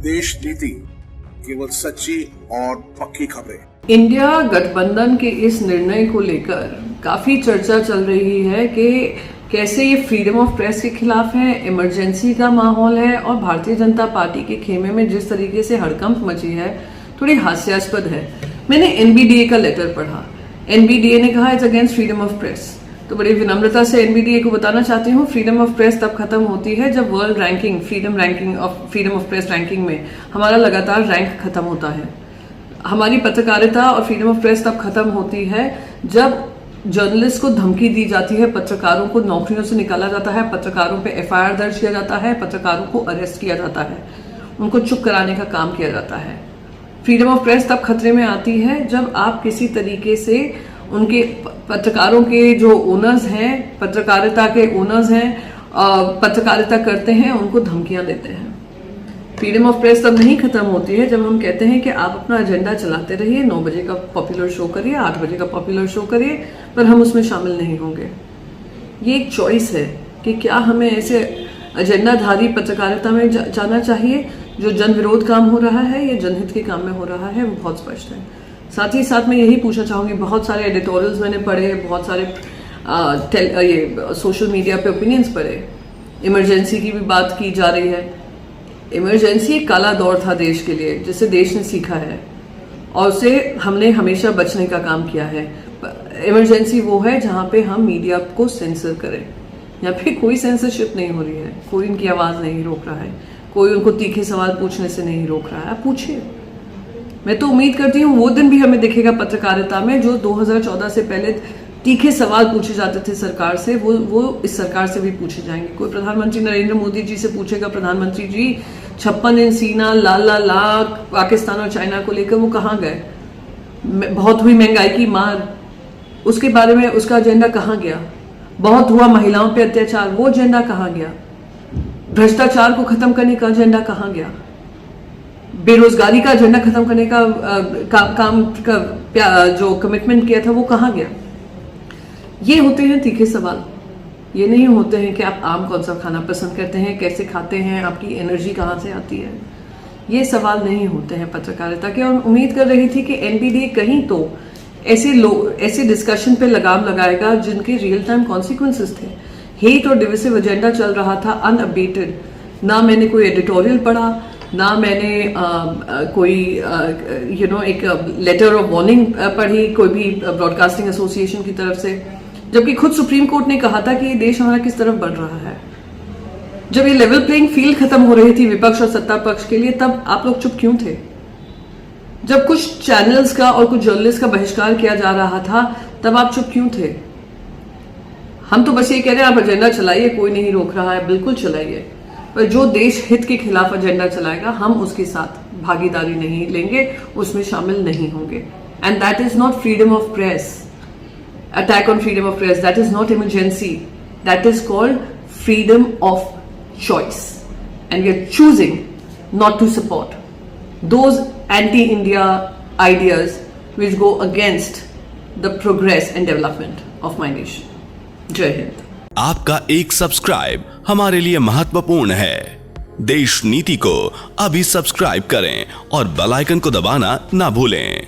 देश नीति केवल सच्ची और पक्की खबरें। इंडिया गठबंधन के इस निर्णय को लेकर काफी चर्चा चल रही है कि कैसे ये फ्रीडम ऑफ प्रेस के खिलाफ है, इमरजेंसी का माहौल है और भारतीय जनता पार्टी के खेमे में जिस तरीके से हड़कंप मची है थोड़ी हास्यास्पद है। मैंने एनबीडीए का लेटर पढ़ा। एनबीडीए ने कहा it's against freedom of press. तो बड़ी विनम्रता से एनबीडीए को बताना चाहती हूँ, फ्रीडम ऑफ प्रेस तब खत्म होती है जब world ranking freedom of press ranking में हमारा लगातार रैंक खत्म होता है। हमारी पत्रकारिता और फ्रीडम ऑफ प्रेस तब खत्म होती है जब जर्नलिस्ट को धमकी दी जाती है, पत्रकारों को नौकरियों से निकाला जाता है, पत्रकारों पे एफआईआर दर्ज किया जाता है, पत्रकारों को अरेस्ट किया जाता है, उनको चुप कराने का काम किया जाता है। फ्रीडम ऑफ प्रेस तब खतरे में आती है जब आप किसी तरीके से उनके पत्रकारों के जो ओनर्स हैं, पत्रकारिता के ओनर्स हैं, पत्रकारिता करते हैं, उनको धमकियां देते हैं। फ्रीडम ऑफ प्रेस तब नहीं खत्म होती है जब हम कहते हैं कि आप अपना एजेंडा चलाते रहिए, 9 बजे का पॉपुलर शो करिए, 8 बजे का पॉपुलर शो करिए, पर हम उसमें शामिल नहीं होंगे। ये एक चॉइस है कि क्या हमें ऐसे एजेंडाधारी पत्रकारिता में जाना चाहिए जो जन विरोध काम हो रहा है या जनहित के काम में हो रहा है, वो बहुत स्पष्ट है। साथ ही साथ मैं यही पूछना चाहूंगी, बहुत सारे एडिटोरियल्स मैंने पढ़े, बहुत सारे ये सोशल मीडिया पे ओपिनियंस पढ़े, इमरजेंसी की भी बात की जा रही है। इमरजेंसी एक काला दौर था देश के लिए, जिससे देश ने सीखा है और उसे हमने हमेशा बचने का काम किया है। इमरजेंसी वो है जहां पे हम मीडिया को सेंसर करें। यहाँ पे कोई सेंसरशिप नहीं हो रही है, कोई उनकी आवाज नहीं रोक रहा है, कोई उनको तीखे सवाल पूछने से नहीं रोक रहा है। आप पूछिए। मैं तो उम्मीद करती हूँ वो दिन भी हमें दिखेगा पत्रकारिता में जो 2014 से पहले तीखे सवाल पूछे जाते थे सरकार से, वो इस सरकार से भी पूछे जाएंगे। कोई प्रधानमंत्री नरेंद्र मोदी जी से पूछेगा, प्रधानमंत्री जी 56 इंच सीना, लाख पाकिस्तान और चाइना को लेकर वो कहाँ गए? बहुत हुई महंगाई की मार, उसके बारे में उसका एजेंडा कहाँ गया? बहुत हुआ महिलाओं पे अत्याचार, वो एजेंडा कहाँ गया? भ्रष्टाचार को खत्म करने का एजेंडा कहाँ गया? बेरोजगारी का एजेंडा खत्म करने का काम का जो कमिटमेंट किया था वो कहाँ गया? ये होते हैं तीखे सवाल। ये नहीं होते हैं कि आप आम कौन सा खाना पसंद करते हैं, कैसे खाते हैं, आपकी एनर्जी कहाँ से आती है। ये सवाल नहीं होते हैं पत्रकारिता के। और उम्मीद कर रही थी कि एनबीडीए कहीं तो ऐसे डिस्कशन पे लगाम लगाएगा जिनके रियल टाइम कॉन्सिक्वेंसेस थे। हेट और डिविसिव एजेंडा चल रहा था अनअपडेटेड। ना मैंने कोई एडिटोरियल पढ़ा, ना मैंने कोई एक लेटर ऑफ वार्निंग पढ़ी कोई भी ब्रॉडकास्टिंग एसोसिएशन की तरफ से, जबकि खुद सुप्रीम कोर्ट ने कहा था कि ये देश हमारा किस तरफ बढ़ रहा है। जब ये लेवल प्लेइंग फील्ड खत्म हो रही थी विपक्ष और सत्ता पक्ष के लिए, तब आप लोग चुप क्यों थे? जब कुछ चैनल्स का और कुछ जर्नलिस्ट का बहिष्कार किया जा रहा था, तब आप चुप क्यों थे? हम तो बस ये कह रहे हैं आप एजेंडा चलाइए, कोई नहीं रोक रहा है, बिल्कुल चलाइए, पर जो देश हित के खिलाफ एजेंडा चलाएगा हम उसके साथ भागीदारी नहीं लेंगे, उसमें शामिल नहीं होंगे। And that is not freedom of press, attack on freedom of press, that is not emergency, that is called freedom of choice. And we are choosing not to support those anti India ideas which go against the progress and development of my nation. Jai Hind. आपका एक subscribe हमारे लिए महत्वपूर्ण है। देश नीति को अभी सब्सक्राइब करें और बेल आइकन को दबाना ना भूलें।